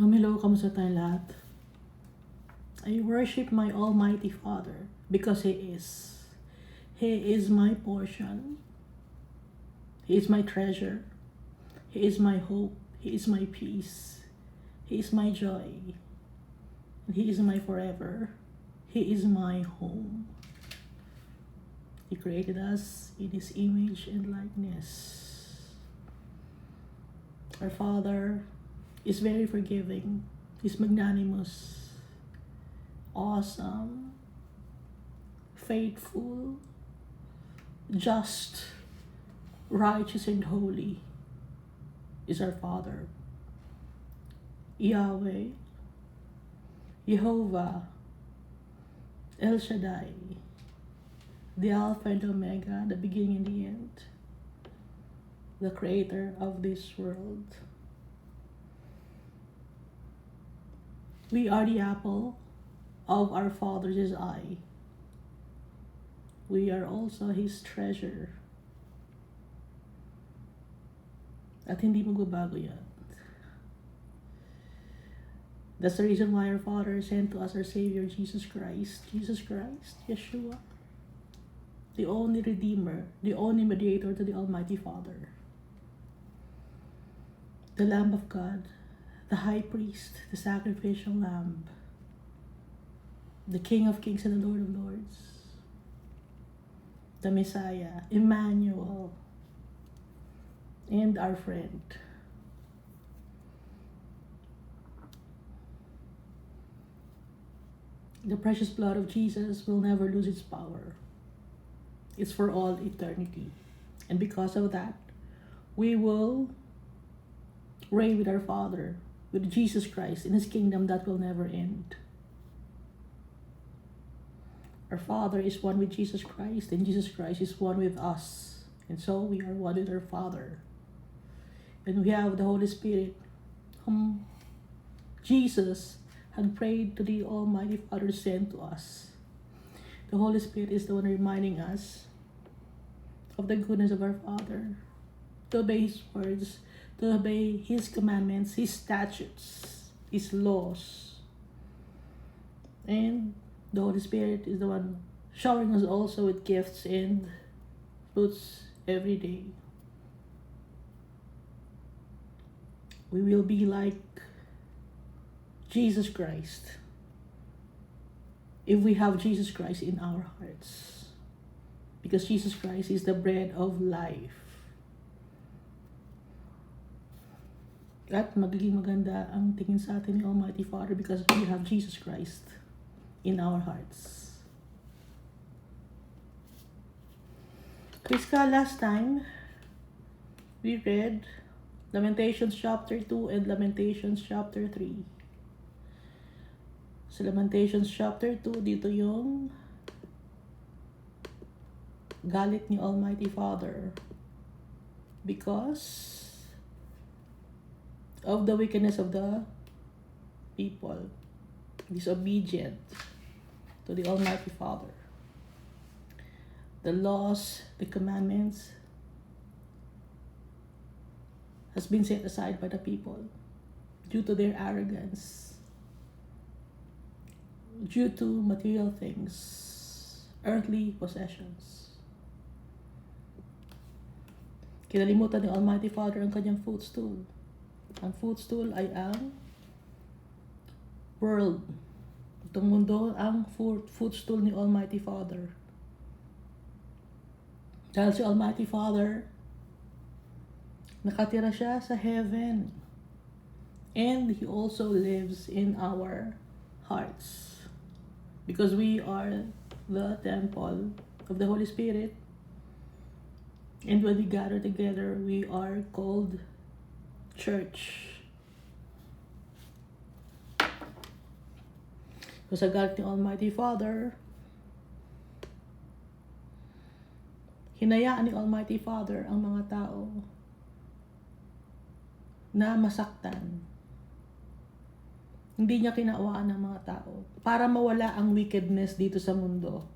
Hello, kamusta tayong lahat? I worship my Almighty Father because He is. He is my portion. He is my treasure. He is my hope. He is my peace. He is my joy. And He is my forever. He is my home. He created us in His image and likeness. Our Father is very forgiving. He's magnanimous, awesome, faithful, just, righteous, and holy is our Father. Yahweh, Jehovah, El Shaddai, the Alpha and Omega, the beginning and the end, the creator of this world. We are the apple of our Father's eye. We are also His treasure. At hindi magbabago yan. That's the reason why our Father sent to us our Savior, Jesus Christ. Jesus Christ, Yeshua, the only Redeemer, the only mediator to the Almighty Father. The Lamb of God, the High Priest, the Sacrificial Lamb, the King of Kings and the Lord of Lords, the Messiah, Emmanuel, and our friend. The precious blood of Jesus will never lose its power. It's for all eternity. And because of that, we will reign with our Father, with Jesus Christ, in His kingdom that will never end. Our Father is one with Jesus Christ, and Jesus Christ is one with us. And so we are one with our Father. And we have the Holy Spirit, whom Jesus had prayed to the Almighty Father to send to us. The Holy Spirit is the one reminding us of the goodness of our Father, to obey His words, to obey His commandments, His statutes, His laws. And the Holy Spirit is the one showering us also with gifts and fruits every day. We will be like Jesus Christ if we have Jesus Christ in our hearts. Because Jesus Christ is the bread of life. At magiging maganda ang tingin sa atin ni Almighty Father because we have Jesus Christ in our hearts. Kriska, last time we read Lamentations chapter 2 and Lamentations chapter 3. Sa Lamentations chapter 2, dito yung galit ni Almighty Father because of the wickedness of the people, disobedient to the Almighty Father. The laws, the commandments has been set aside by the people due to their arrogance, due to material things, earthly possessions. Kinalimutan ni Almighty Father ang kanyang footstool. Ang footstool ay ang world. Itong mundo ang footstool ni Almighty Father. Dahil si Almighty Father, nakatira siya sa heaven. And He also lives in our hearts. Because we are the temple of the Holy Spirit. And when we gather together, we are called church. So sa galit ni Almighty Father, hinayaan ni Almighty Father ang mga tao na masaktan. Hindi niya kinaawaan ng mga tao para mawala ang wickedness dito sa mundo.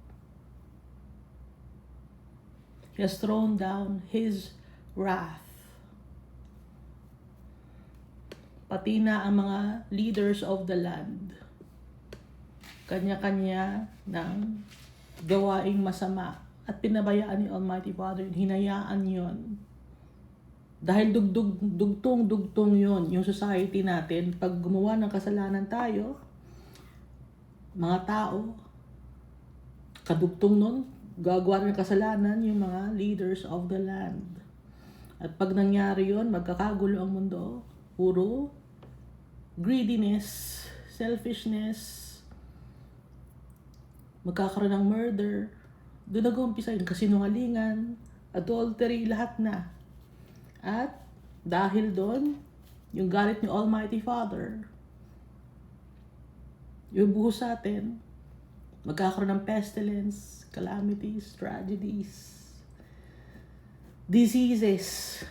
He has thrown down His wrath pati na ang mga leaders of the land. Kanya-kanya ng gawaing masama at pinabayaan ni Almighty Father, hinayaan yon. Dahil dugtong yon yung society natin. Pag gumawa ng kasalanan tayo, mga tao, kadugtong nun, gagawa ng kasalanan yung mga leaders of the land. At pag nangyari yon, magkakagulo ang mundo. Puro greediness, selfishness, magkakaroon ng murder. Doon nag-uumpisa yung kasinungalingan, adultery, lahat na. At dahil doon, yung galit ni Almighty Father, yung buhos sa atin, magkakaroon ng pestilence, calamities, tragedies, diseases.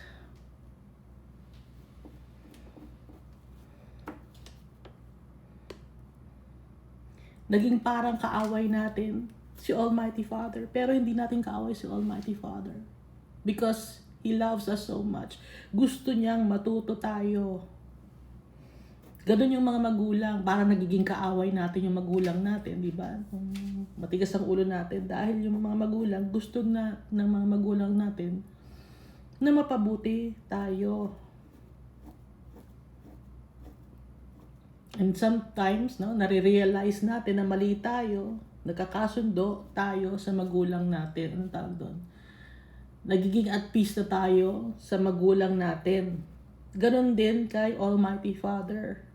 Naging parang kaaway natin si Almighty Father, pero hindi natin kaaway si Almighty Father. Because He loves us so much. Gusto niyang matuto tayo. Ganun yung mga magulang. Parang nagiging kaaway natin yung magulang natin, di ba? Matigas ang ulo natin. Dahil yung mga magulang, gusto na ng mga magulang natin na mapabuti tayo. And sometimes, nare-realize natin na mali tayo. Nagkakasundo tayo sa magulang natin. Anong tawag doon? Nagiging at peace na tayo sa magulang natin. Ganon din kay Almighty Father.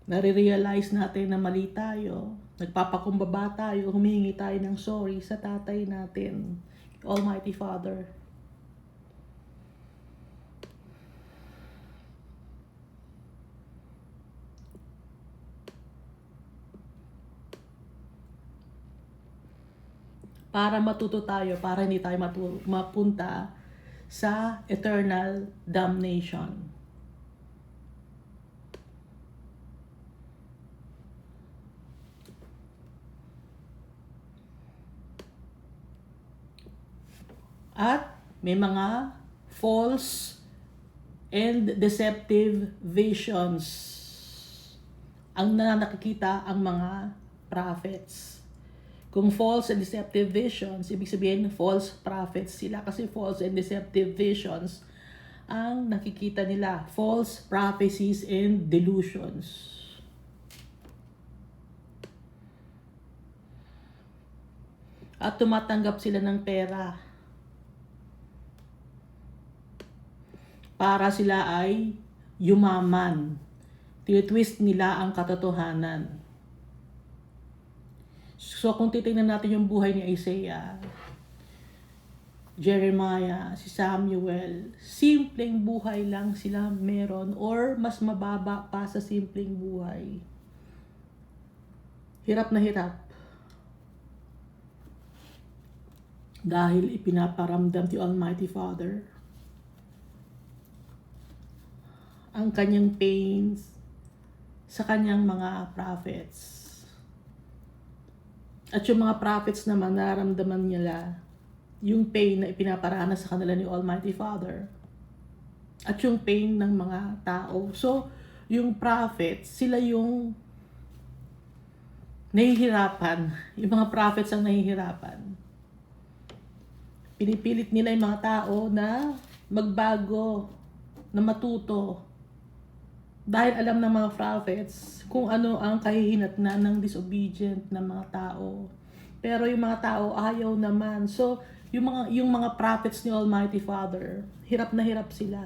Nare-realize natin na mali tayo. Nagpapakumbaba tayo, humingi tayo ng sorry sa tatay natin, Almighty Father. Para matuto tayo, para hindi tayo mapunta sa eternal damnation. At may mga false and deceptive visions ang nakikita ang mga prophets. Kung false and deceptive visions, ibig sabihin false prophets sila kasi false and deceptive visions ang nakikita nila. False prophecies and delusions. At tumatanggap sila ng pera para sila ay yumaman. Tinitwist nila ang katotohanan. So kung titingnan natin yung buhay ni Isaiah, Jeremiah, si Samuel, simpleng buhay lang sila meron or mas mababa pa sa simpleng buhay. Hirap na hirap. Dahil ipinaparamdam ni Almighty Father ang kanyang pains sa kanyang mga prophets. At yung mga prophets naman, nararamdaman nila yung pain na ipinaparanas sa kanila ni Almighty Father. At yung pain ng mga tao. So, yung prophets, sila yung nahihirapan. Yung mga prophets ang nahihirapan. Pinipilit nila yung mga tao na magbago, na matuto. Dahil alam ng mga prophets kung ano ang kahihinatnan ng disobedient na mga tao. Pero yung mga tao ayaw naman. So, yung mga prophets ni Almighty Father, hirap na hirap sila.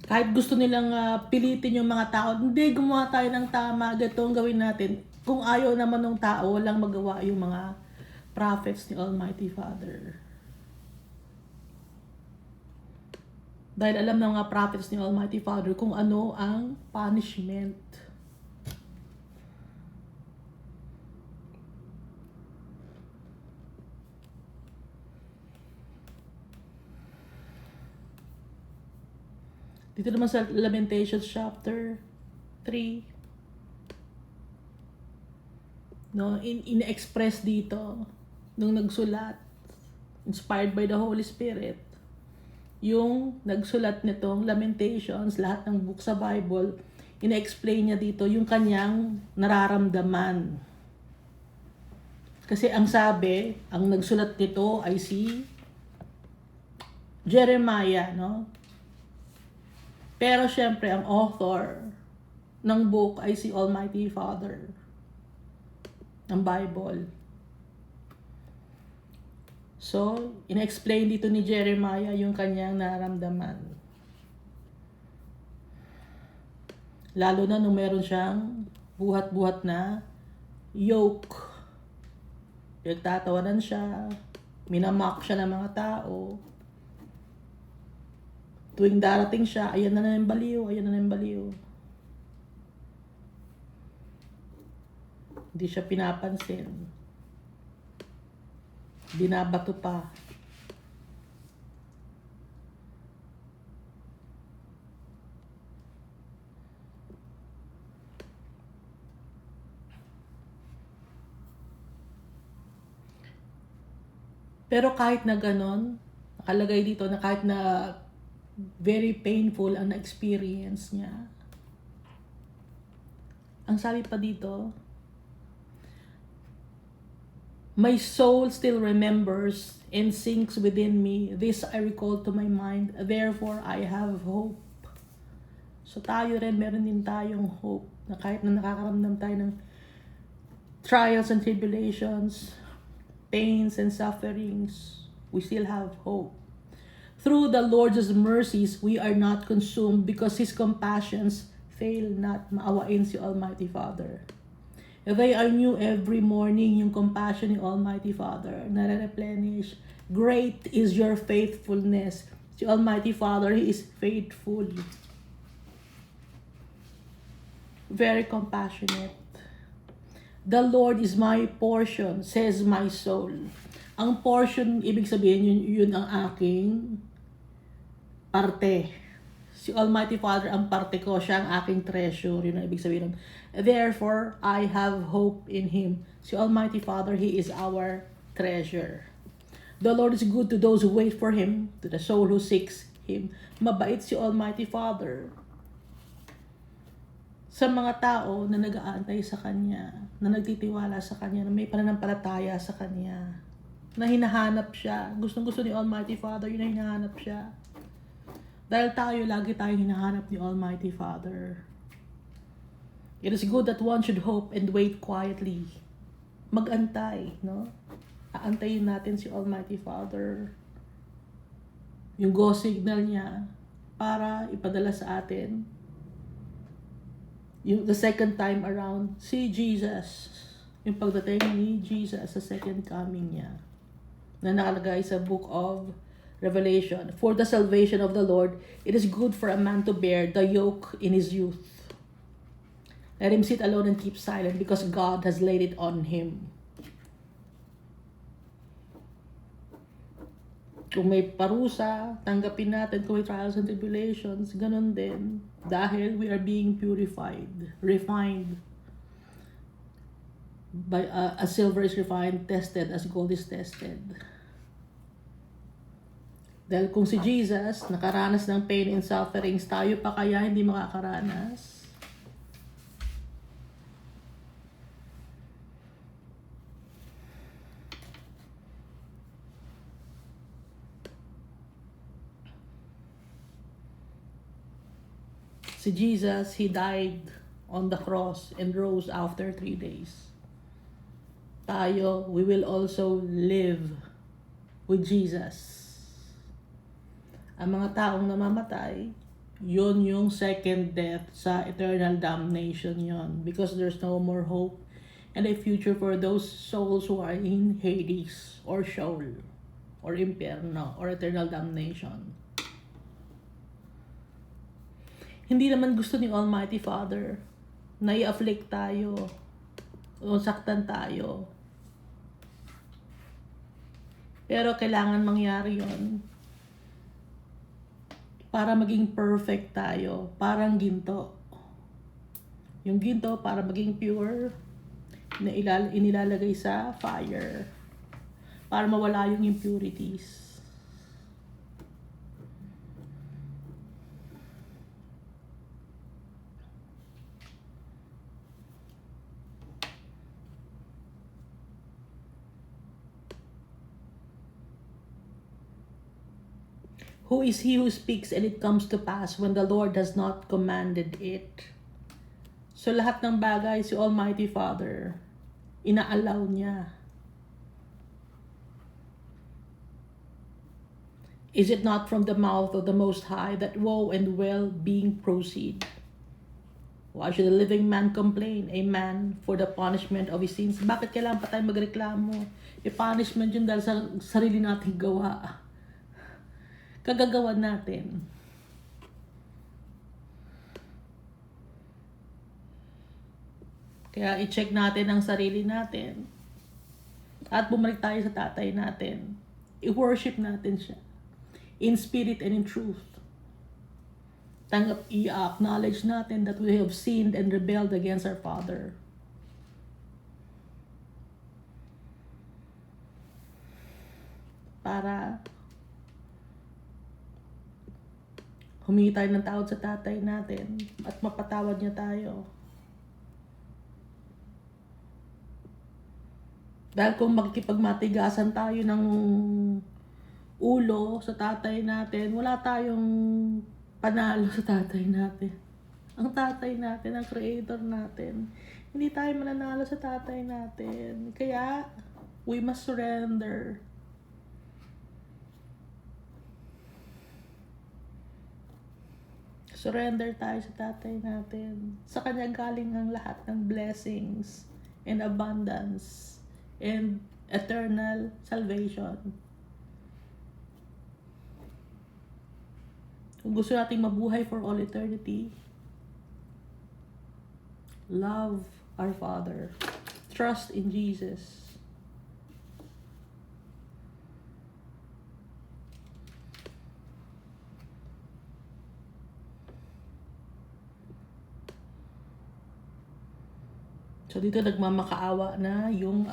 Kahit gusto nilang pilitin yung mga tao, hindi, gumawa tayo ng tama, ganito ang gawin natin. Kung ayaw naman ng tao, walang magawa yung mga prophets ni Almighty Father. Dahil alam ng mga prophets ni Almighty Father kung ano ang punishment. Dito naman sa Lamentations chapter 3, in-express dito nung nagsulat inspired by the Holy Spirit, yung nagsulat nitong Lamentations, lahat ng book sa Bible, ina-explain niya dito yung kanyang nararamdaman. Kasi ang sabi, ang nagsulat nito ay si Jeremiah, no? Pero syempre, ang author ng book ay si Almighty Father ng Bible. So, ina-explain dito ni Jeremiah yung kanyang nararamdaman. Lalo na nung meron siyang buhat-buhat na yoke. Pinagtatawanan siya, minamock siya ng mga tao. Tuwing darating siya, ayan na ng baliw, ayan na ng baliw. Hindi siya pinapansin. Binabato pa. Pero kahit na ganon, nakalagay dito na kahit na very painful ang na-experience niya, ang sabi pa dito, my soul still remembers and sinks within me. This I recall to my mind. Therefore, I have hope. So tayo rin, meron din tayong hope na kahit na nakakaramdam tayo ng trials and tribulations, pains and sufferings, we still have hope. Through the Lord's mercies, we are not consumed because His compassions fail not. Maawain si Almighty Father. They are new every morning, yung compassion ni Almighty Father, nare-replenish. Great is your faithfulness. Si Almighty Father, He is faithful. Very compassionate. The Lord is my portion, says my soul. Ang portion, ibig sabihin, yun ang aking parte. Si Almighty Father ang parte ko, siya ang aking treasure. Yun ang ibig sabihin. Therefore, I have hope in Him. Si Almighty Father, He is our treasure. The Lord is good to those who wait for Him, to the soul who seeks Him. Mabait si Almighty Father sa mga tao na nag-aantay sa Kanya, na nagtitiwala sa Kanya, na may pananampalataya sa Kanya, na hinahanap siya. Gustong-gusto ni Almighty Father, yun na hinahanap siya. Dahil tayo, lagi tayong hinahanap ni Almighty Father. It is good that one should hope and wait quietly. Mag-antay, no? Aantayin natin si Almighty Father. Yung go signal niya para ipadala sa atin. Yung the second time around, si Jesus. Yung pagdating ni Jesus sa second coming niya. Na nakalagay sa book of Revelation. For the salvation of the Lord, it is good for a man to bear the yoke in his youth. Let him sit alone and keep silent because God has laid it on him. Kung may parusa, tanggapin natin. Kung may trials and tribulations, ganun din. Dahil we are being purified, refined. By, as silver is refined, tested as gold is tested. Dahil kung si Jesus nakaranas ng pain and sufferings, tayo pa kaya hindi makakaranas? Si Jesus, He died on the cross and rose after 3 days. Tayo, we will also live with Jesus. Ang mga taong namamatay, yun yung second death sa eternal damnation yon, because there's no more hope and a future for those souls who are in Hades or Sheol or Imperno or eternal damnation. Hindi naman gusto ni Almighty Father na i-afflict tayo o saktan tayo. Pero kailangan mangyari yon para maging perfect tayo, parang ginto. Yung ginto, para maging pure, inilalagay sa fire. para mawala yung impurities. Who is he who speaks and it comes to pass when the Lord has not commanded it? So lahat ng bagay si Almighty Father, inaalaw niya. Is it not from the mouth of the Most High that woe and well-being proceed? Why should a living man complain, a man, for the punishment of his sins? Bakit kailangan pa tayo magreklamo? I-punishment yun dahil sa sarili nating gawa. Kagagawan natin. Kaya i-check natin ang sarili natin. At bumalik tayo sa tatay natin. I-worship natin siya. In spirit and in truth. I-acknowledge natin that we have sinned and rebelled against our Father. Para humingi tayo ng tawad sa tatay natin at mapatawad niya tayo. Dahil kung magkipagmatigasan tayo ng ulo sa tatay natin, wala tayong panalo sa tatay natin. Ang tatay natin, ang creator natin, hindi tayo mananalo sa tatay natin. Kaya, we must surrender. Surrender tayo sa tatay natin. Sa kanya galing ang lahat ng blessings and abundance and eternal salvation. Kung gusto nating mabuhay for all eternity, love our Father. Trust in Jesus. So dito nagmamakaawa na yung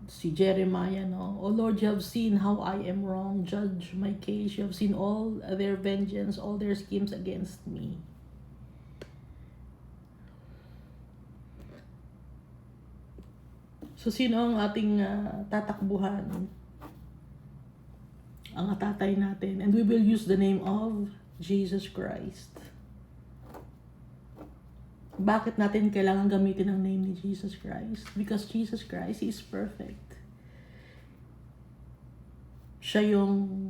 si Jeremiah, no? Oh Lord, you have seen how I am wrong. Judge my case. You have seen all their vengeance, all their schemes against me. So sino ang ating tatakbuhan? Ang tatay natin. And we will use the name of Jesus Christ. Bakit natin kailangan gamitin ang name ni Jesus Christ? Because Jesus Christ is perfect. Siya yung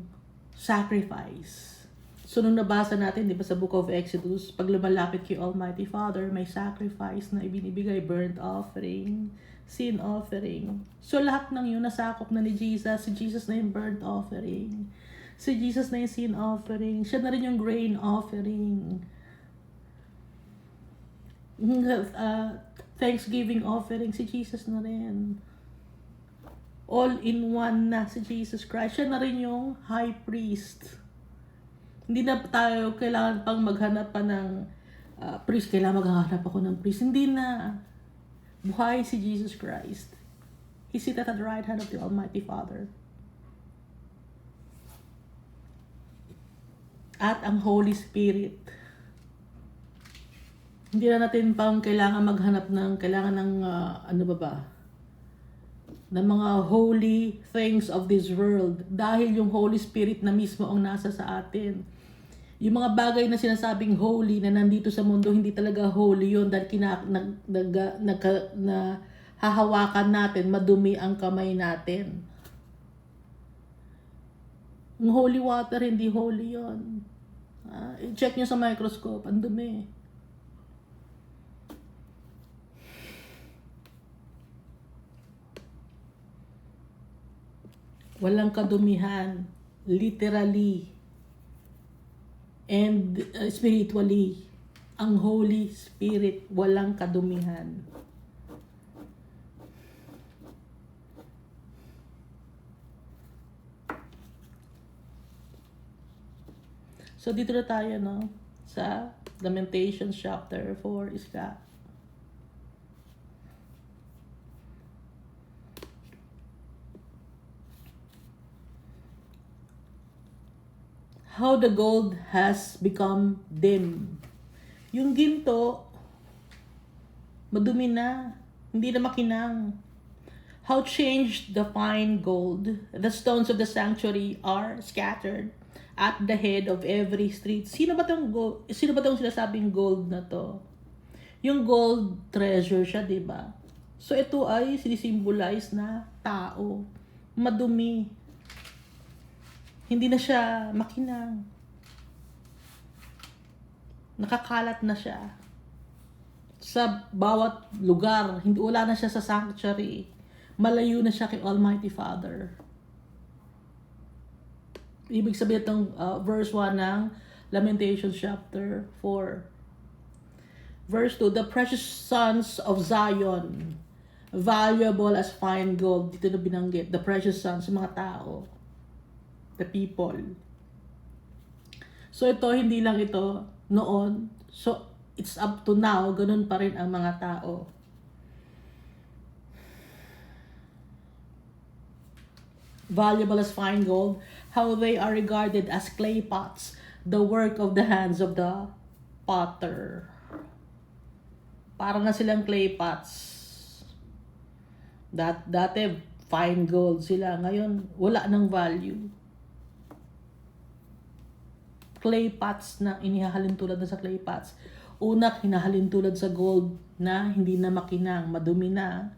sacrifice. So nung nabasa natin, di ba sa Book of Exodus, pag lumalapit kay Almighty Father, may sacrifice na ibinibigay, burnt offering, sin offering. So lahat ng yun nasakop na ni Jesus. Si Jesus na yung burnt offering. Si Jesus na yung sin offering. Siya na rin yung grain offering. Thanksgiving offering, si Jesus na rin. All in one na si Jesus Christ. Siya na rin yung high priest. Hindi na tayo kailangan pang maghanap pa ng priest. Kailangan maghanap ako ng priest. Hindi na. Buhay si Jesus Christ. He seated at the right hand of the Almighty Father. At ang Holy Spirit. Hindi na natin pang kailangan maghanap ng, ng mga holy things of this world. Dahil yung Holy Spirit na mismo ang nasa sa atin. Yung mga bagay na sinasabing holy na nandito sa mundo, hindi talaga holy yun. Dahil hahawakan natin, madumi ang kamay natin. Yung holy water, hindi holy yun. I-check nyo sa microscope, ang dumi. Walang kadumihan, literally and spiritually. Ang Holy Spirit, walang kadumihan. So dito na tayo, no? Sa Lamentations chapter 4 is that. How the gold has become dim. Yung ginto, madumi na. Hindi na makinang. How changed the fine gold. The stones of the sanctuary are scattered at the head of every street. Sino ba tong gold? Sino ba tong sinasabing gold na to? Yung gold treasure siya, 'di ba? So ito ay sinisimbolize na tao. Madumi. Hindi na siya makinang. Nakakalat na siya. Sa bawat lugar, hindi wala na siya sa sanctuary. Malayo na siya kay Almighty Father. Ibig sabihin itong verse 1 ng Lamentations chapter 4. Verse 2, the precious sons of Zion, valuable as fine gold. Dito na binanggit, the precious sons, yung mga tao, the people. So ito, hindi lang ito noon. So it's up to now, ganun pa rin ang mga tao. Valuable as fine gold, how they are regarded as clay pots, the work of the hands of the potter. Parang na silang clay pots. Dati fine gold sila, ngayon wala nang value. Clay pots na inihahalin tulad na sa clay pots. Una, hinahalin tulad sa gold na hindi na makinang, madumi na.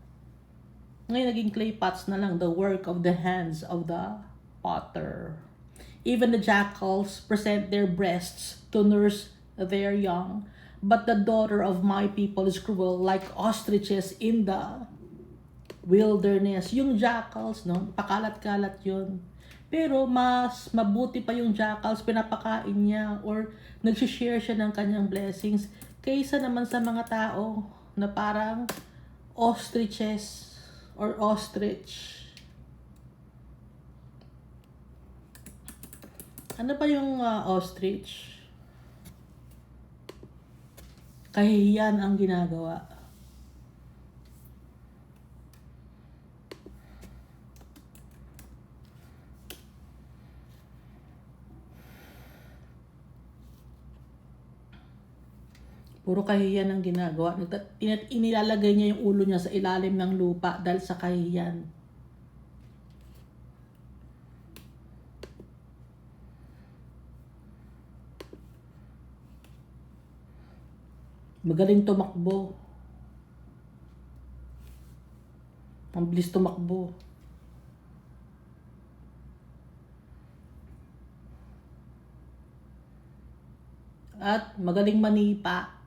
Ngayon naging clay pots na lang, the work of the hands of the potter. Even the jackals present their breasts to nurse their young, but the daughter of my people is cruel like ostriches in the wilderness. Yung jackals, no, pakalat-kalat yun. Pero mas mabuti pa yung jackals, pinapakain niya or nagsishare siya ng kanyang blessings kaysa naman sa mga tao na parang ostriches or ostrich. Ano ba yung ostrich? Kahihiyan ang ginagawa. Puro kahihiyan ang ginagawa. Inilalagay niya yung ulo niya sa ilalim ng lupa dahil sa kahihiyan. Magaling tumakbo. Ang bilis tumakbo. At magaling manipa.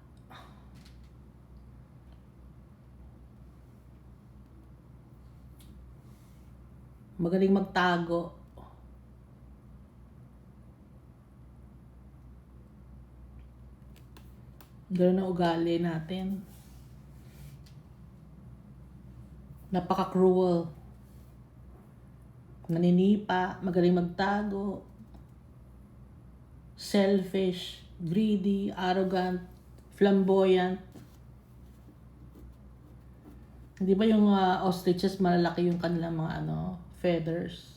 Magaling magtago. Ganun ang ugali natin. Napaka-cruel. Naninipa, magaling magtago. Selfish, greedy, arrogant, flamboyant. Hindi ba yung ostriches malalaki yung kanilang mga feathers?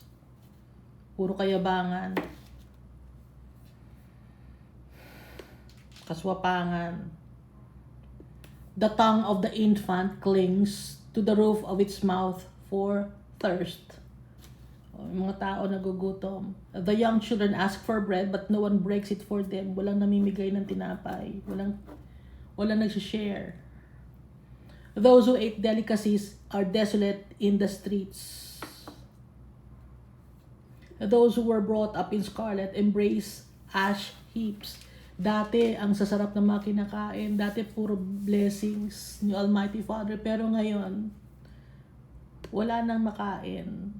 Puro kayabangan. Kaswapangan. The tongue of the infant clings to the roof of its mouth for thirst. Yung mga tao nagugutom. The young children ask for bread but no one breaks it for them. Walang namimigay ng tinapay. Walang nagsishare. Those who ate delicacies are desolate in the streets. Those who were brought up in scarlet embrace ash heaps. Dati, ang sasarap ng mga kinakain. Dati, puro blessings ni Almighty Father. Pero ngayon, wala nang makain.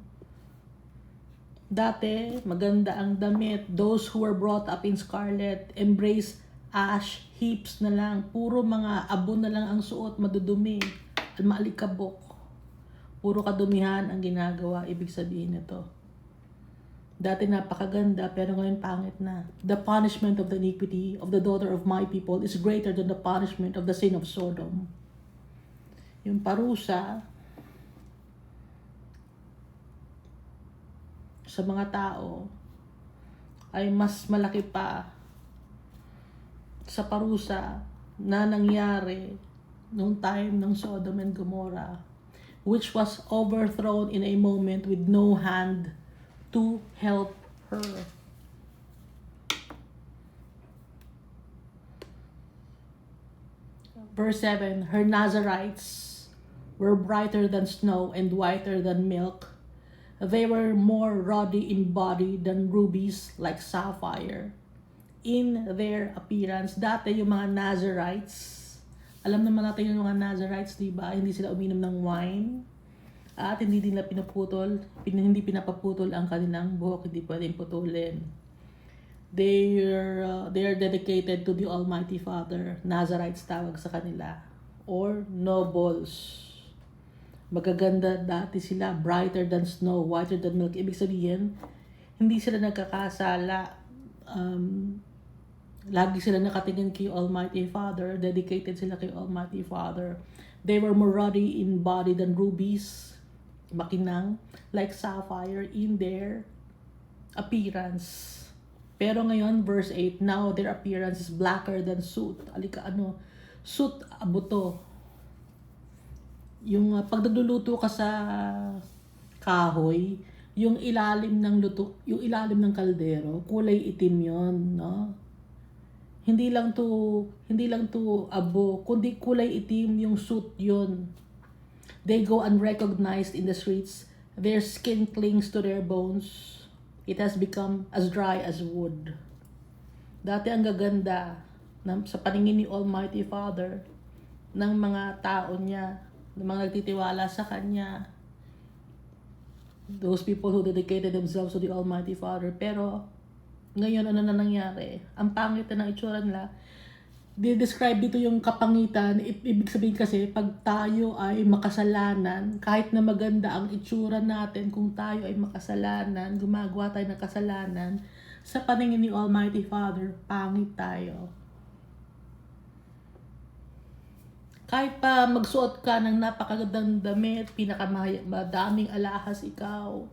Dati, maganda ang damit. Those who were brought up in scarlet embrace ash heaps na lang. Puro mga abo na lang ang suot, madudumi. Maalikabok. Puro kadumihan ang ginagawa. Ibig sabihin nito. Dati napakaganda, pero ngayon pangit na. The punishment of the iniquity of the daughter of my people is greater than the punishment of the sin of Sodom. Yung parusa sa mga tao ay mas malaki pa sa parusa na nangyari nung time ng Sodom and Gomorrah, which was overthrown in a moment with no hand to help her. Verse 7, her Nazarites were brighter than snow and whiter than milk. They were more ruddy in body than rubies, like sapphire. In their appearance, dati yung mga Nazarites, alam naman natin yung mga Nazarites, di ba? Hindi sila uminom ng wine at hindi nila hindi pinapaputol ang kanilang buhok, hindi pwedeng putulin. They are dedicated to the Almighty Father. Nazarites tawag sa kanila, or nobles. Magaganda dati sila, brighter than snow, whiter than milk. Ibig sabihin, hindi sila nagkakasala. Lagi sila nakatingin kay Almighty Father, dedicated sila kay Almighty Father. They were more ruddy in body than rubies, makinang, like sapphire in their appearance. Pero ngayon, verse 8, now their appearance is blacker than soot. Soot, buto. Yung pagduduluto ka sa kahoy, yung ilalim ng kaldero, kulay itim yon, no? Hindi lang to abo, kundi kulay itim yung soot yon. They go unrecognized in the streets. Their skin clings to their bones. It has become as dry as wood. Dati ang gaganda sa paningin ni Almighty Father ng mga tao niya, ng mga nagtitiwala sa Kanya. Those people who dedicated themselves to the Almighty Father. Pero ngayon, ano na nangyari? Ang pangit na ng itsura nila. Describe dito yung kapangitan. Ibig sabihin kasi, pag tayo ay makasalanan, kahit na maganda ang itsura natin, kung tayo ay makasalanan, gumagawa tayo ng kasalanan, sa paningin ni Almighty Father, pangit tayo. Kahit pa magsuot ka ng napakagandang damit, pinakamadaming alahas ikaw.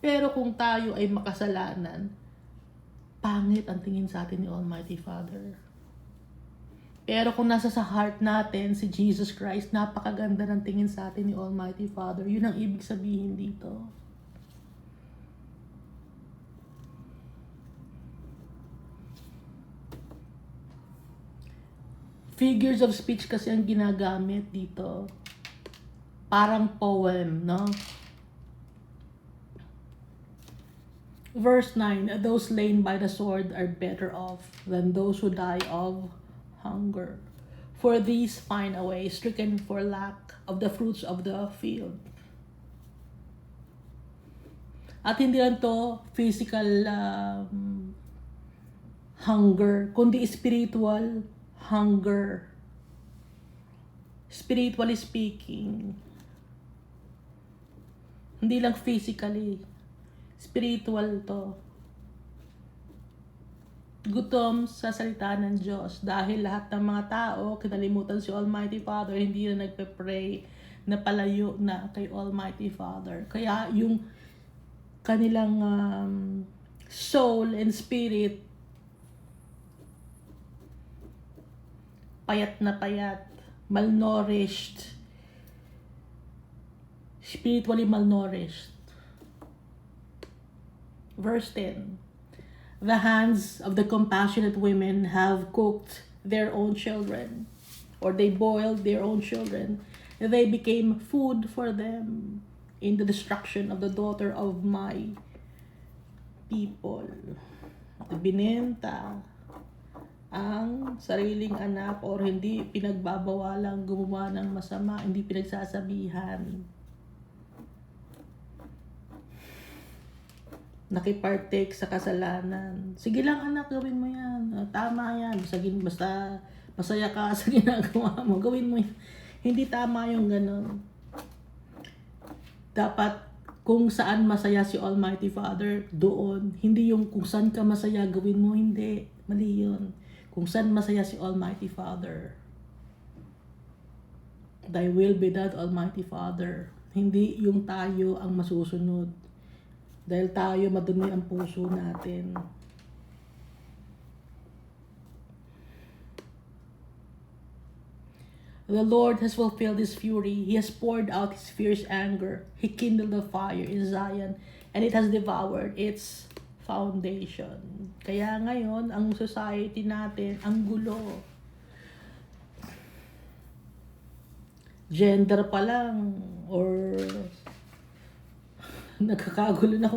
Pero kung tayo ay makasalanan, pangit ang tingin sa atin ni Almighty Father. Pero kung nasa sa heart natin si Jesus Christ, napakaganda ng tingin sa atin ni Almighty Father. Yun ang ibig sabihin dito. Figures of speech kasi ang ginagamit dito. Parang poem, no? Verse 9, those slain by the sword are better off than those who die of hunger. For these pine away, stricken for lack of the fruits of the field. At hindi lang to physical hunger, kundi spiritual hunger. Spiritually speaking. Hindi lang physically. Spiritual to. Gutom sa salita ng Diyos dahil lahat ng mga tao kinalimutan si Almighty Father, hindi na nagpe-pray, na palayo na kay Almighty Father. Kaya yung kanilang soul and spirit payat na payat, malnourished, spiritually malnourished. Verse 10, the hands of the compassionate women have cooked their own children, or they boiled their own children. They became food for them in the destruction of the daughter of my people. Binenta ang sariling anak, or hindi pinagbabawalang gumawa ng masama, hindi pinagsasabihan. Nakipartake sa kasalanan. Sige lang anak, gawin mo yan. Tama yan. Basta masaya ka sa ginagawa mo. Gawin mo yan. Hindi tama yung ganon. Dapat kung saan masaya si Almighty Father, doon. Hindi yung kung saan ka masaya, gawin mo. Hindi. Mali yun. Kung saan masaya si Almighty Father, thy will be done, Almighty Father. Hindi yung tayo ang masusunod. Dahil tayo madumi ang puso natin. The Lord has fulfilled His fury. He has poured out His fierce anger. He kindled a fire in Zion, and it has devoured its foundation. Kaya ngayon, ang society natin, ang gulo. Gender pa lang, or nagkakagulo na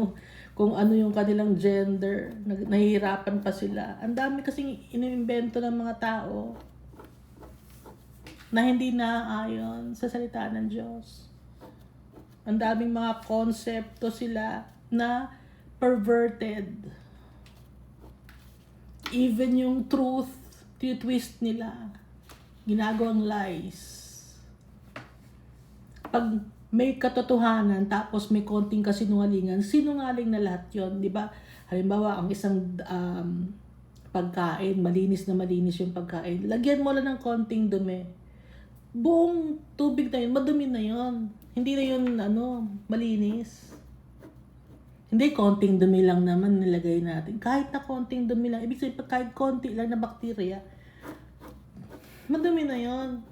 kung ano yung kanilang gender. Nahihirapan pa sila. Ang dami kasing inimbento ng mga tao na hindi naaayon sa salita ng Diyos. Ang daming mga konsepto sila na perverted. Even yung truth, twist nila. Ginagawang lies. Pag may katotohanan, tapos may konting kasinungalingan, sinungaling na lahat yon, di ba? Halimbawa, ang isang pagkain, malinis na malinis yung pagkain, lagyan mo lang ng konting dumi. Buong tubig na yun, madumi na yun. Hindi na yun, malinis. Hindi, konting dumi lang naman nilagay natin. Kahit na konting dumi lang, ibig sabihin, kahit konti lang na bakterya, madumi na yun.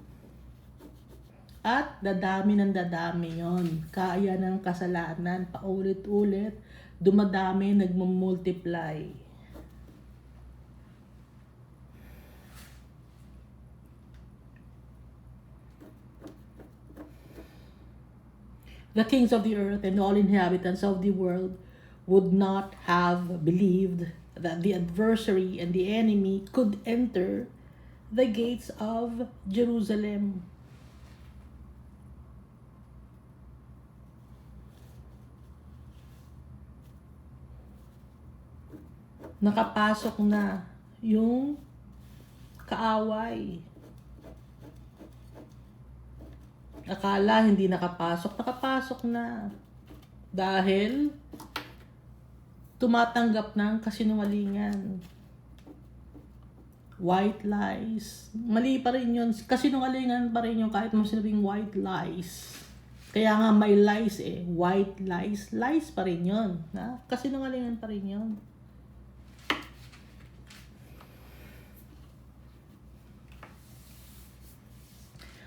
At dadami ng dadami yon. Kaya ng kasalanan, paulit-ulit, dumadami, nagmumultiply. The kings of the earth and all inhabitants of the world would not have believed that the adversary and the enemy could enter the gates of Jerusalem. Nakapasok na yung kaaway. Akala hindi nakapasok na. Dahil tumatanggap ng kasinungalingan. White lies. Mali pa rin yun. Kasinungalingan pa rin yun kahit mo sinabing white lies. Kaya nga may lies White lies. Lies pa rin yun. Kasinungalingan pa rin yun.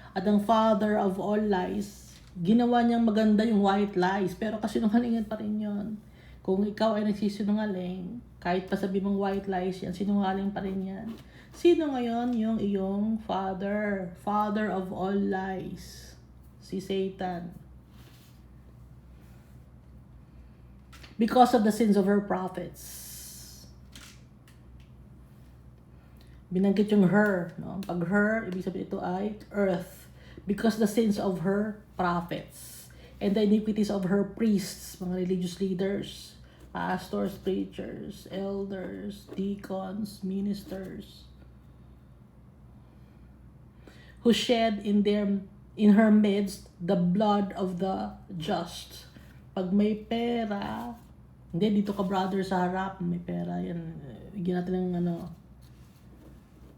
At ang father of all lies, ginawa niyang maganda yung white lies, pero kasinungalingan pa rin yun. Kung ikaw ay nagsisinungaling, kahit pa sabi mong white lies yan, sinungaling pa rin yan. Sino ngayon yung iyong father? Father of all lies. Si Satan. Because of the sins of her prophets. Binanggit yung her, no? Pag her, ibig sabihin ito ay earth. Because the sins of her prophets and the iniquities of her priests, mga religious leaders, pastors, preachers, elders, deacons, ministers, who shed in her midst the blood of the just. Pag may pera, hindi dito ka brother sa harap, may pera yan. Bigyan natin ng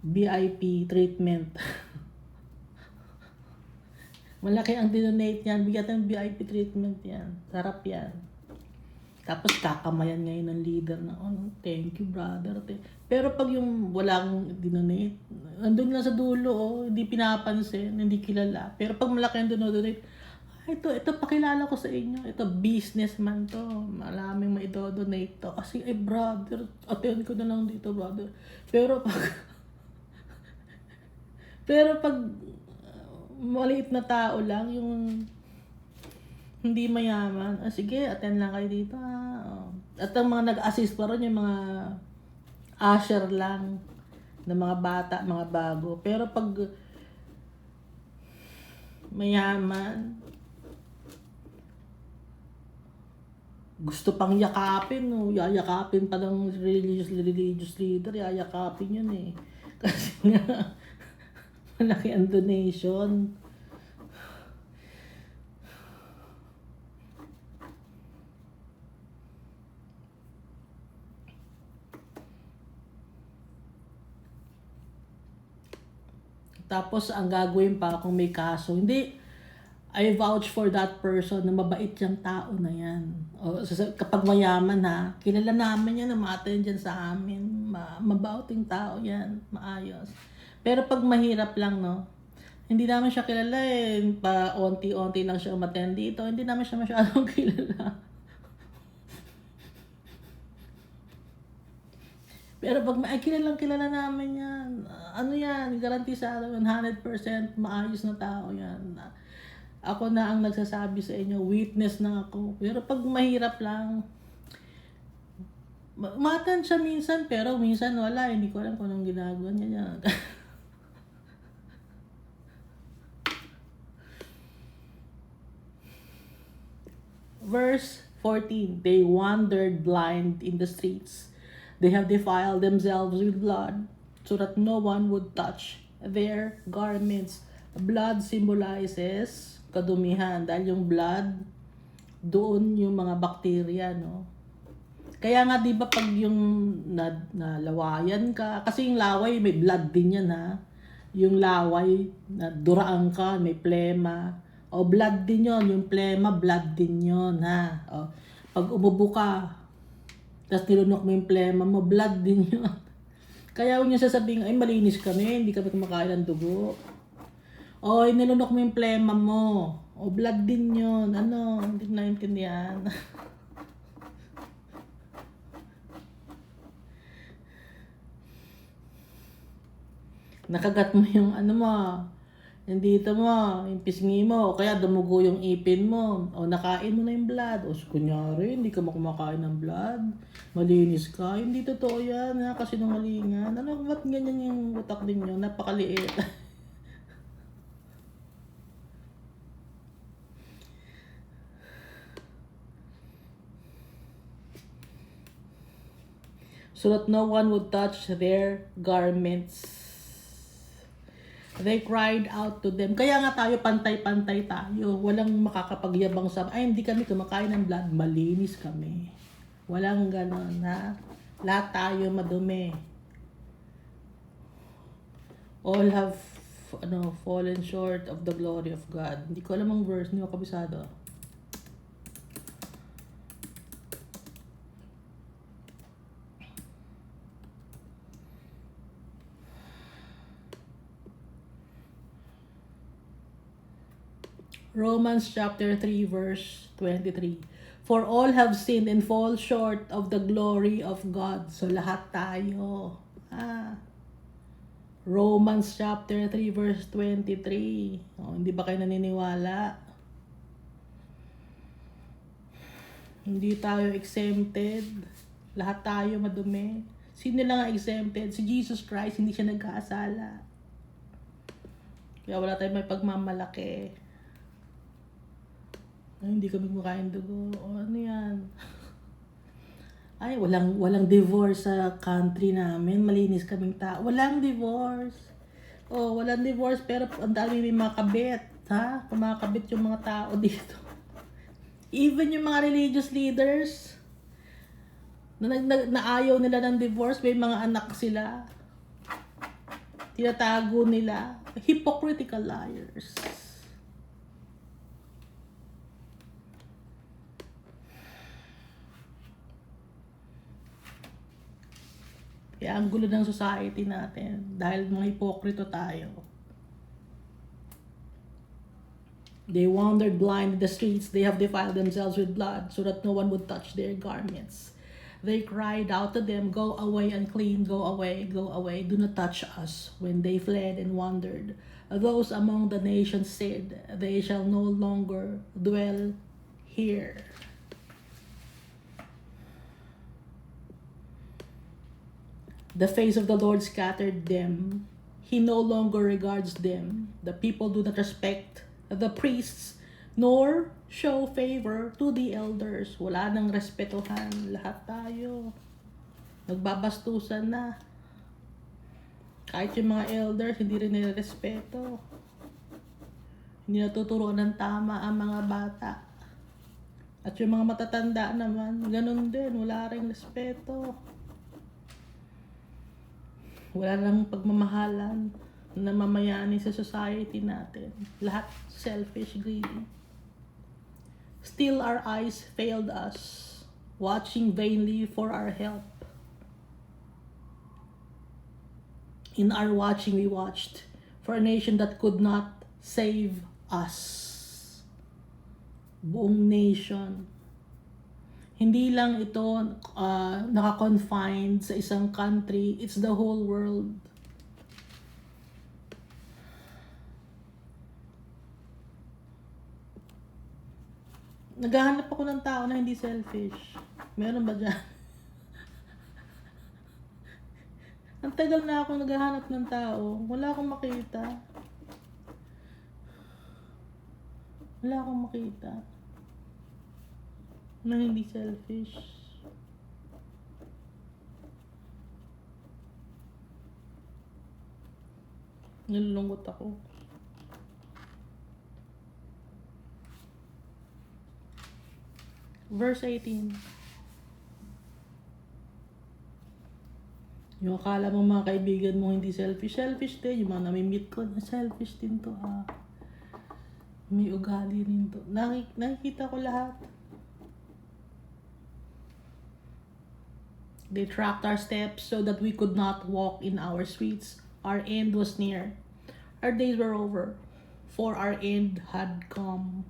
VIP treatment. Malaki ang dinonate yan. Bigyan natin ng VIP treatment yan. Sarap yan. Tapos kakamayan ngayon ng leader na, thank you brother. Pero pag yung walang dinonate, andun lang sa dulo, hindi pinapansin, hindi kilala. Pero pag malaki ang dinonate, ito pakilala ko sa inyo. Ito businessman to. Maraming maidodonate to. Kasi brother, attend ko na lang dito brother. Pero pag maliit na tao lang, yung hindi mayaman, sige, attend lang kayo dito. At ang mga nag-assist pa ron, yung mga usher lang, ng mga bata, mga bago. Pero pag mayaman, gusto pang yakapin, yayakapin pa ng religious leader, yayakapin yun Kasi nga, malaki ang donation. Tapos, ang gagawin pa kung may kaso, hindi, I vouch for that person na mabait yung tao na yan. Kapag mayaman kilala namin yan, namatayin dyan sa amin. Mabauting tao yan, maayos. Pero pag mahirap lang, Hindi namin siya kilala eh. Pa onti-onti lang siya umattend dito. Hindi namin siya masyadong kilala. Pero pag kilala namin yan. Ano yan, garanti sa amin, 100% maayos na tao yan. Ako na ang nagsasabi sa inyo, witness na ako. Pero pag mahirap lang, matan siya minsan, pero minsan wala. Hindi ko alam kung anong ginagawa niya yan. Verse 14, they wandered blind in the streets. They have defiled themselves with blood, so that no one would touch their garments. Blood symbolizes kadumihan, dahil yung blood, doon yung mga bakterya, no? Kaya nga, di ba, pag yung nalawayan ka, kasi yung laway, may blood din yan, ha? Yung laway, na duraan ka, may plema. O, blood din yon, yung plema, blood din yon, ha? O, pag umubo ka, tapos nilunok mo yung plema mo, blood din yun. Kaya huwag niyo sasabihin, ay malinis kami, hindi kami kumakain ng dugo. O, nilunok mo yung plema mo. O, blood din yun. Ano, hindi ko naintindihan. Nakagat mo yung ano mo, yung dito mo, yung pisngi mo, o kaya dumugo yung ipin mo, o nakain mo na yung blood, o kunyari, hindi ka kumakain ng blood, malinis ka, hindi totoo yan, kasinungalingan. Ano, ba't ganyan yung utak din nyo? Napakaliit. So that no one would touch their garments. They cried out to them. Kaya nga tayo, pantay-pantay tayo. Walang makakapagyabang sa, ay hindi kami kumakain ng blood, malinis kami. Walang ganon, ha? Lahat tayo madumi. All have fallen short of the glory of God. Hindi ko alam ang verse, hindi ko kabisado. Romans chapter 3 verse 23. For all have sinned and fall short of the glory of God. So lahat tayo. Romans chapter 3 verse 23. Hindi ba kayo naniniwala? Hindi tayo exempted. Lahat tayo madumi. Sino lang ang exempted? Si Jesus Christ, hindi siya nagkasala. Kaya wala tayong may pagmamalaki. Ay, hindi kami kumakain dugo. O ano yan? Ay, walang divorce sa country namin. Malinis kaming tao. Walang divorce. Oh, walang divorce pero ang dami may mga kabit, ha? Kumakabit yung mga tao dito. Even yung mga religious leaders na ayaw nila ng divorce, may mga anak sila. Tinatago nila. Hypocritical liars. Kaya ang gulo ng society natin dahil mga hipokrito tayo. They wandered blind in the streets. They have defiled themselves with blood so that no one would touch their garments. They cried out to them, go away unclean, go away, do not touch us. When they fled and wandered, those among the nations said, they shall no longer dwell here. The face of the Lord scattered them. He no longer regards them. The people do not respect the priests, nor show favor to the elders. Wala nang respetuhan. Lahat tayo. Nagbabastusan na. Kahit yung mga elders, hindi rin nirespeto. Hindi natuturuan ng tama ang mga bata. At yung mga matatanda naman, ganun din. Wala rin respeto. Wala lang pagmamahalan na mamayani sa society natin. Lahat selfish, greedy. Still our eyes failed us, watching vainly for our help. In our watching we watched for a nation that could not save us. Buong nation. Hindi lang ito naka-confined sa isang country, it's the whole world. Naghahanap ako ng tao na hindi selfish. Meron ba dyan? Ang tagal na ako naghahanap ng tao. Wala akong makita. Wala akong makita. Na hindi selfish. Nalulungkot ako. Verse 18. Yung akala mo mga kaibigan mo hindi selfish. Selfish din. Yung mga nami-meet ko na selfish din to. May ugali rin to. Nakikita ko lahat. They tracked our steps so that we could not walk in our streets. Our end was near. Our days were over, for our end had come.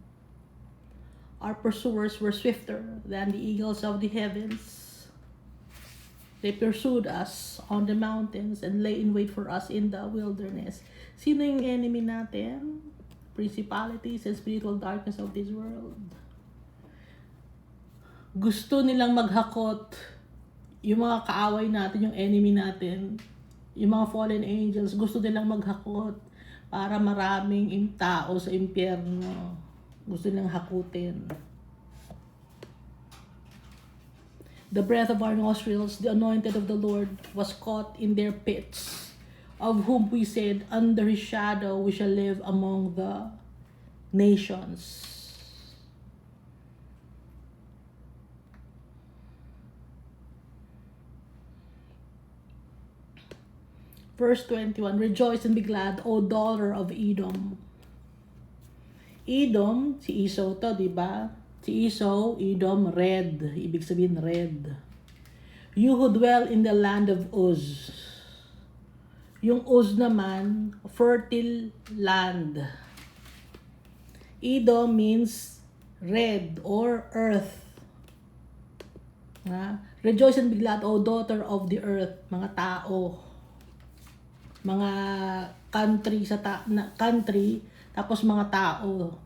Our pursuers were swifter than the eagles of the heavens. They pursued us on the mountains and lay in wait for us in the wilderness. Sino yung enemy natin? Principalities and spiritual darkness of this world. Gusto nilang maghakot yung mga kaaway natin, yung enemy natin, yung mga fallen angels, gusto nilang maghakot para maraming tao sa impyerno. Gusto nilang hakutin. The breath of our nostrils, the anointed of the Lord, was caught in their pits, of whom we said, under his shadow we shall live among the nations. Verse 21, rejoice and be glad, O daughter of Edom. Edom, si Esau to, di ba? Si Esau, Edom, red. Ibig sabihin red. You who dwell in the land of Uz. Yung Uz naman, fertile land. Edom means red or earth. Rejoice and be glad, O daughter of the earth. Mga tao. Mga country country, tapos mga tao.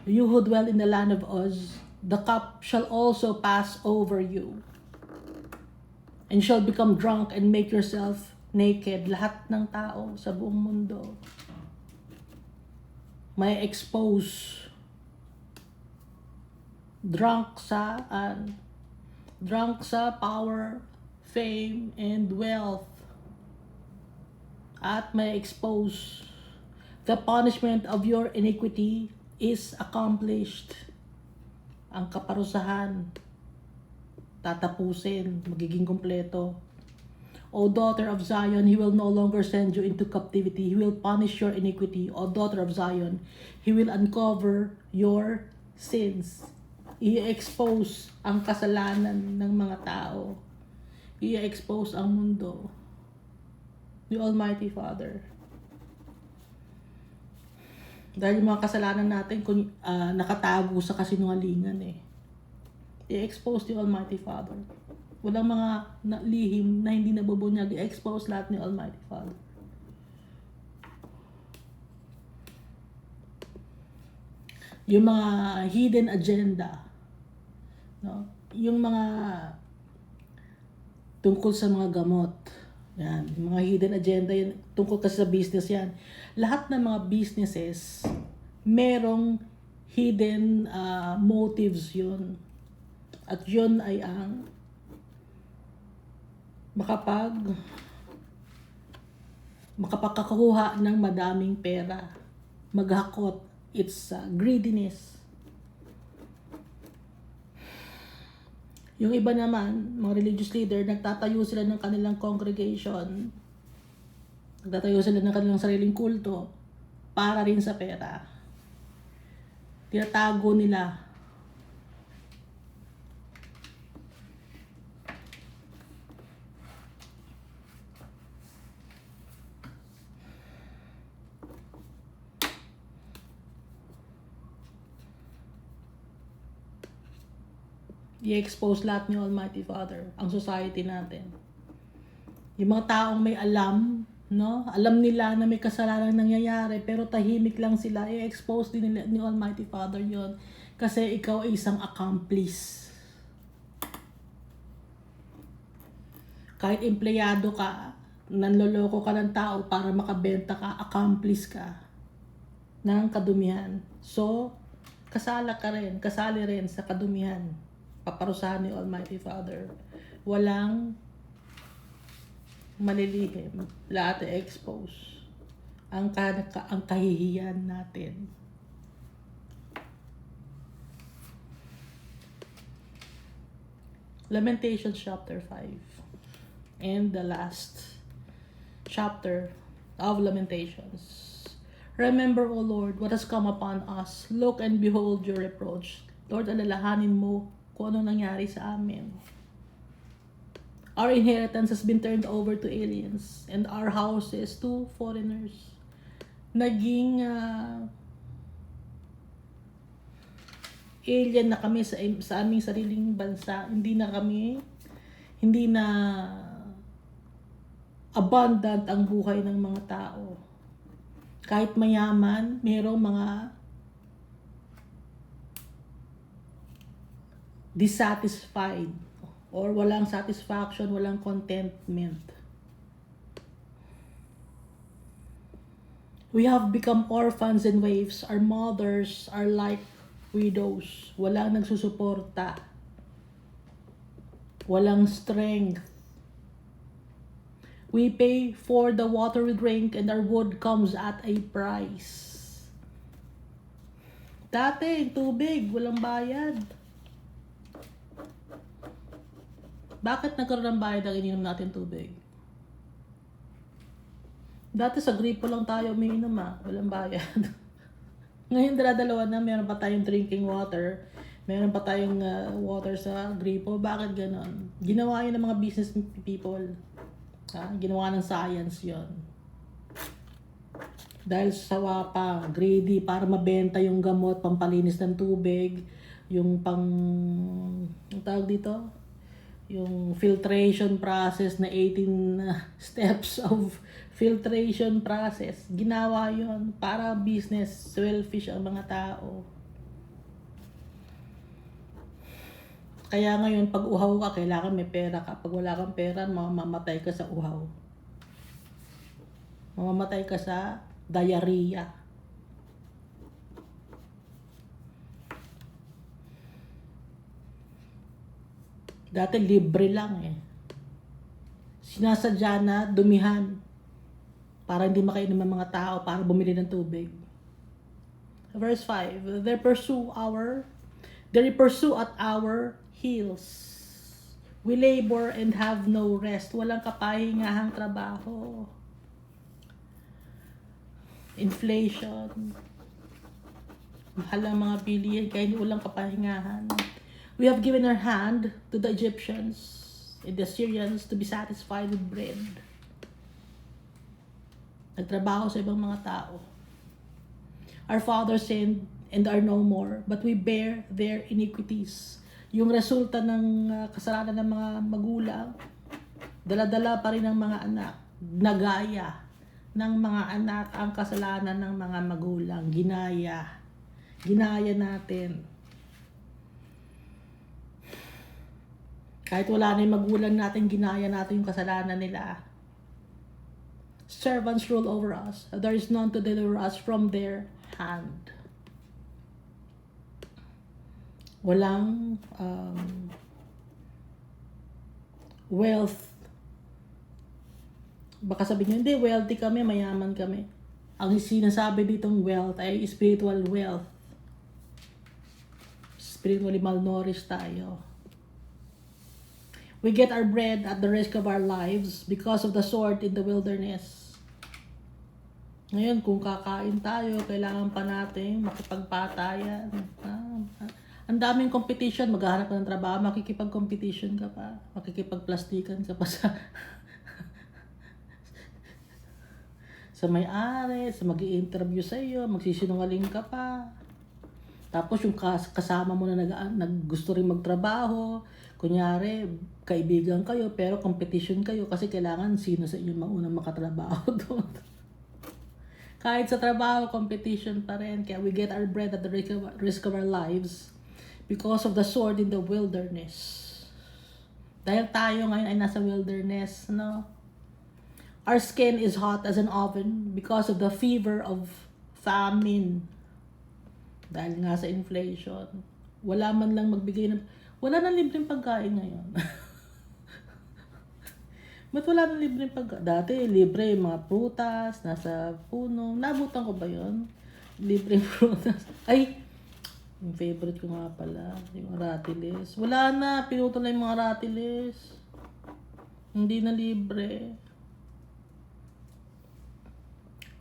You who dwell in the land of Uz, the cup shall also pass over you, and shall become drunk and make yourself naked. Lahat ng tao sa buong mundo may expose. Drunk sa power, fame, and wealth. At may expose. The punishment of your iniquity is accomplished. Ang kaparusahan, tatapusin, magiging kompleto. O daughter of Zion, he will no longer send you into captivity. He will punish your iniquity. O daughter of Zion, he will uncover your sins. I-expose ang kasalanan ng mga tao. I-expose ang mundo. The Almighty Father. Dahil yung mga kasalanan natin nakatago sa kasinungalingan I-expose the Almighty Father. Walang mga lihim na hindi nabubunyag. I-expose lahat ni Almighty Father. Yung mga hidden agenda. No? Yung mga tungkol sa mga gamot. Yan, mga hidden agenda yan, tungkol kasi sa business yan. Lahat ng mga businesses, merong hidden motives yun. At yun ay ang makapagkakakuha ng madaming pera. Maghakot. It's greediness. Yung iba naman, mga religious leader, nagtatayo sila ng kanilang congregation. Nagtatayo sila ng kanilang sariling kulto para rin sa pera. Tinatago nila. I-expose lahat ni Almighty Father, ang society natin. Yung mga taong may alam, no? Alam nila na may kasalanan nangyayari, pero tahimik lang sila, i-expose din nila, ni Almighty Father yon. Kasi ikaw ay isang accomplice. Kahit empleyado ka, nanloloko ka ng tao para makabenta ka, accomplice ka ng kadumihan. So, kasali rin sa kadumihan. Paparusahan ni Almighty Father. Walang malilihim. Lahat i-expose. Ang kahihiyan natin. Lamentations chapter 5. And the last chapter of Lamentations. Remember, O Lord, what has come upon us. Look and behold your reproach. Lord, alalahanin mo kung ano nangyari sa amin. Our inheritance has been turned over to aliens and our houses to foreigners. Naging alien na kami sa aming sariling bansa. Hindi na abundant ang buhay ng mga tao. Kahit mayaman, mayroong mga dissatisfied or walang satisfaction, walang contentment. We have become orphans and waifs. Our mothers are like widows. Walang nagsusuporta. Walang strength. We pay for the water we drink and our wood comes at a price. Dati, tubig, walang bayad. Bakit nagkaroon ng bayad ang ininom natin tubig? Dati sa gripo lang tayo umiinom walang bayad. Ngayon dala-dalawa na, meron pa tayong drinking water, meron pa tayong water sa gripo. Bakit ganon? Ginawa yun ng mga business people. Ginawa ng science yon. Dahil sawa pa, greedy, para mabenta yung gamot, pampalinis ng tubig, yung ang tawag dito? Yung filtration process na 18 steps of filtration process. Ginawa yon para business, selfish ang mga tao. Kaya ngayon, pag uhaw ka, kailangan may pera ka. Pag wala kang pera, mamamatay ka sa uhaw. Mamamatay ka sa diarrhea. Dati libre lang Sinasadya na dumihan para hindi makainom ng mga tao, para bumili ng tubig. Verse 5, They pursue at our heels. We labor and have no rest. Walang kapahingahang trabaho. Inflation. Mahal ang mga bilihin kaya hindi walang kapahingahan. We have given our hand to the Egyptians and the Syrians to be satisfied with bread. Nagtrabaho sa ibang mga tao. Our fathers sinned and are no more, but we bear their iniquities. Yung resulta ng kasalanan ng mga magulang, dala-dala pa rin ng mga anak. Nagaya ng mga anak ang kasalanan ng mga magulang. Ginaya natin. Kahit wala na yung magulang natin, ginaya natin yung kasalanan nila. Servants rule over us. There is none to deliver us from their hand. Walang wealth. Baka sabihin nyo, hindi, wealthy kami, mayaman kami. Ang sinasabi ditong wealth ay spiritual wealth. Spiritually malnourished tayo. We get our bread at the risk of our lives because of the sword in the wilderness. Ngayon, kung kakain tayo, kailangan pa natin makipagpatayan. Ang daming competition, maghahanap ka ng trabaho, makikipag-competition ka pa, makikipag-plastikan ka pa sa may-ari, sa mag-i-interview sa iyo, magsisinungaling ka pa. Tapos yung kasama mo na gusto rin magtrabaho, kunyari, kaibigan kayo, pero competition kayo kasi kailangan sino sa inyo maunang makatrabaho doon. Kahit sa trabaho, competition pa rin. Kaya we get our bread at the risk of our lives because of the sword in the wilderness. Dahil tayo ngayon ay nasa wilderness, no? Our skin is hot as an oven because of the fever of famine. Dahil nga sa inflation. Wala man lang magbigay ng... Wala nang libreng pagkain ngayon. Ba't wala nang libreng pagkain? Dati, libre yung mga prutas, nasa puno. Nabutan ko ba yun? Libreng prutas. Ay! Yung favorite ko nga pala, yung aratilis. Wala na, pinutol na yung mga aratilis. Hindi na libre.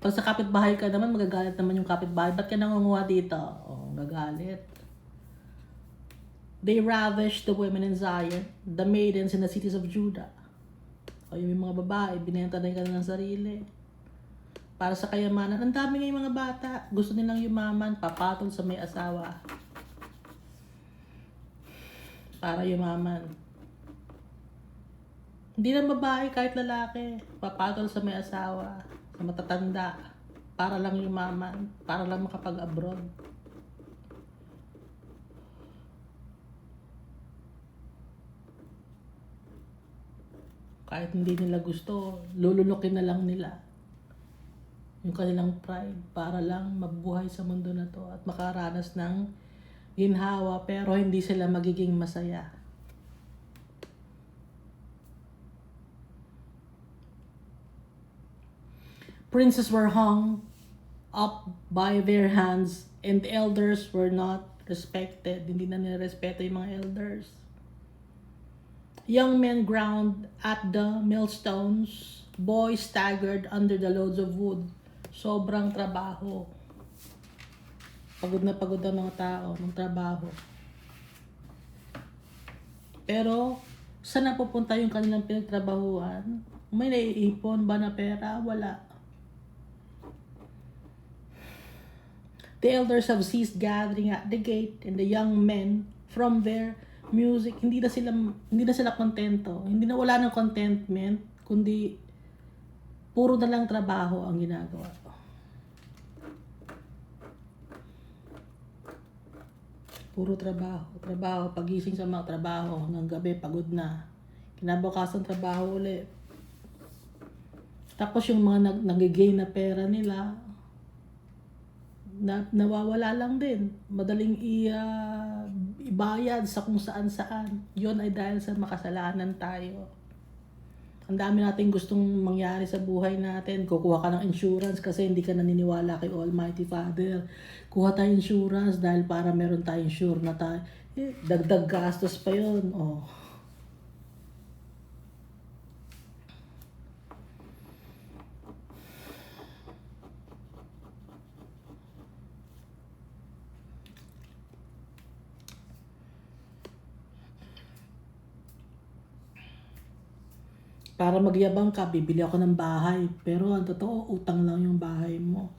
Pag sa kapitbahay ka naman, magagalit naman yung kapitbahay. Ba't ka nangunguha dito? Oh, gagalit. They ravished the women in Zion, the maidens in the cities of Judah. O yung mga babae, binenta na yung kanilang sarili. Para sa kayamanan. Ang dami nga yung mga bata. Gusto nilang yumaman, papatol sa may asawa. Para yumaman. Hindi lang babae, kahit lalaki. Papatol sa may asawa. Sa matatanda. Para lang yumaman. Para lang makapag-abroad. Kahit hindi nila gusto, lulunukin na lang nila yung kanilang pride para lang mabuhay sa mundo na to at makaranas ng ginhawa pero hindi sila magiging masaya. Princes were hung up by their hands and the elders were not respected. Hindi na nirespeto yung mga elders. Young men ground at the millstones. Boys staggered under the loads of wood. Sobrang trabaho. Pagod na pagod ang mga tao ng trabaho. Pero, saan napupunta yung kanilang pinagtrabahuan? May naiipon ba na pera? Wala. The elders have ceased gathering at the gate, and the young men from their music, hindi na sila kontento. Hindi na wala ng contentment, kundi puro na lang trabaho ang ginagawa. Puro trabaho, pagising sa mga trabaho, hanggang gabi pagod na. Kinabukasan trabaho ulit. Tapos yung mga nag-gain na pera nila, nawawala lang din. Madaling ibayad sa kung saan-saan. Yun ay dahil sa makasalanan tayo. Ang dami natin gustong mangyari sa buhay natin. Kukuha ka ng insurance kasi hindi ka naniniwala kay Almighty Father. Kuha tayo insurance dahil para meron tayong sure na tayo. Dagdag gastos pa yun. Oh. Para magyabang ka, bibili ako ng bahay. Pero ang totoo, utang lang yung bahay mo.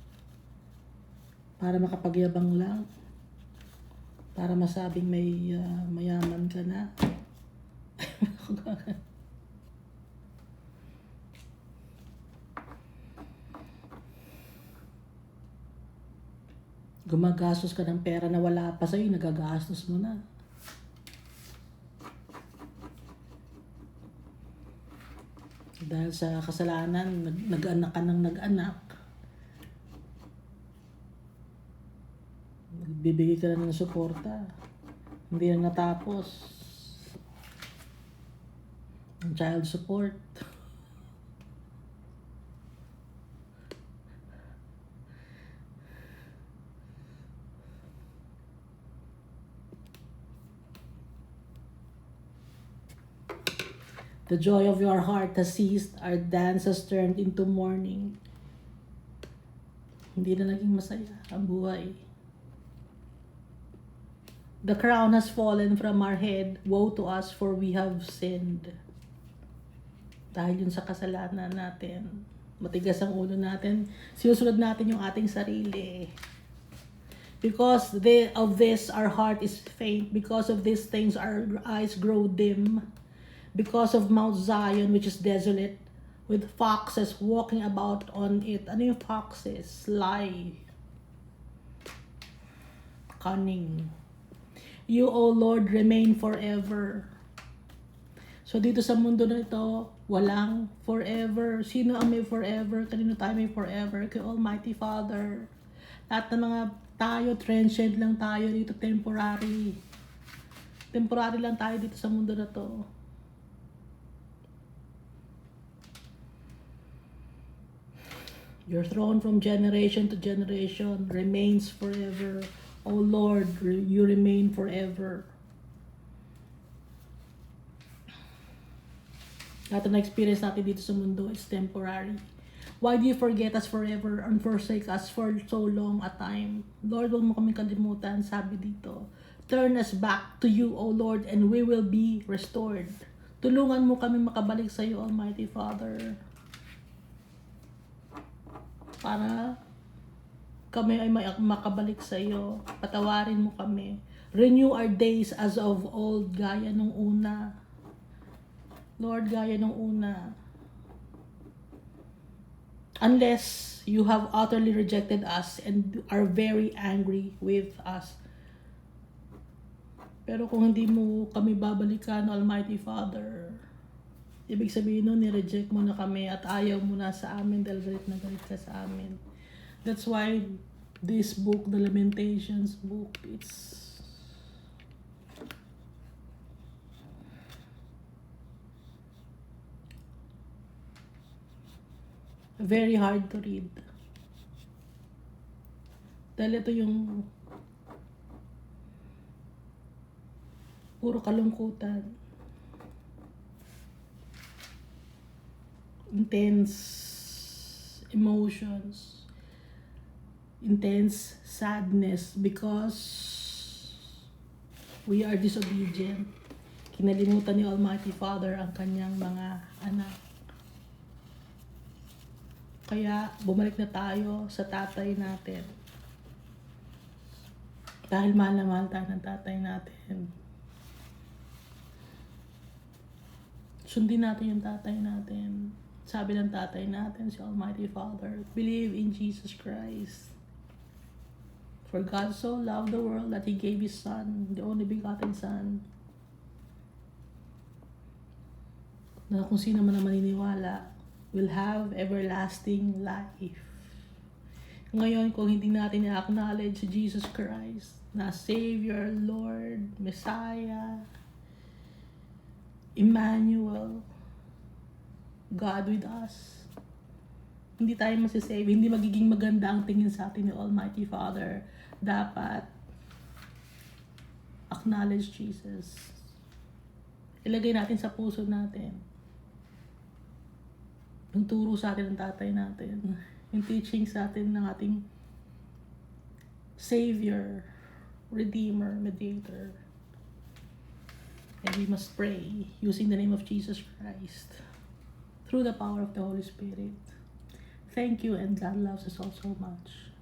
Para makapagyabang lang. Para masabing may mayaman ka na. Gumagastos ka ng pera na wala pa sa'yo, nagagastos mo na. Dahil sa kasalanan, nag-anak ka ng nag-anak. Bibigay ka na ng suporta. Hindi na natapos. Ang child support. The joy of your heart has ceased. Our dance has turned into mourning. Hindi na naging masaya ang buhay. The crown has fallen from our head. Woe to us, for we have sinned. Dahil yun sa kasalanan natin. Matigas ang ulo natin. Sinusunod natin yung ating sarili. Because of this, our heart is faint. Because of these things, our eyes grow dim. Because of Mount Zion, which is desolate, with foxes walking about on it. Ano yung foxes? Sly. Cunning. You, O Lord, remain forever. So dito sa mundo na ito, walang forever. Sino ang may forever? Kanino tayo may forever? Kay Almighty Father. Lahat ng mga tayo, transient lang tayo dito, temporary. Temporary lang tayo dito sa mundo na to. Your throne from generation to generation remains forever. O Lord, you remain forever. Lahat na experience natin dito sa mundo is temporary. Why do you forget us forever and forsake us for so long a time? Lord, huwag mo kami kalimutan, sabi dito. Turn us back to you, O Lord, and we will be restored. Tulungan mo kami makabalik sa iyo, Almighty Father. Para kami ay makabalik sa iyo. Patawarin mo kami. Renew our days as of old, gaya nung una. Lord, gaya nung una. Unless you have utterly rejected us and are very angry with us. Pero kung hindi mo kami babalikan, Almighty Father, ibig sabihin nun, ni-reject mo na kami at ayaw mo na sa amin dahil galit na galit ka sa amin. That's why this book, the Lamentations book, it's very hard to read. Dahil ito yung puro kalungkutan. Intense emotions. Intense sadness because we are disobedient. Kinalimutan ni Almighty Father ang kanyang mga anak. Kaya bumalik na tayo sa tatay natin. Dahil mahal na mahal tayo ng tatay natin. Sundin natin yung tatay natin. Sabi ng tatay natin, si Almighty Father, believe in Jesus Christ. For God so loved the world that He gave His Son, the only begotten Son, na kung sino man ang maniniwala, will have everlasting life. Ngayon, kung hindi natin i-acknowledge si Jesus Christ na Savior, Lord, Messiah, Emmanuel, God with us, hindi tayo masisave, hindi magiging maganda ang tingin sa atin ni Almighty Father. Dapat acknowledge Jesus. Ilagay natin sa puso natin yung turo sa atin ng tatay natin, yung teaching sa atin ng ating Savior, Redeemer, Mediator. And we must pray using the name of Jesus Christ through the power of the Holy Spirit. Thank you, and God loves us all so much.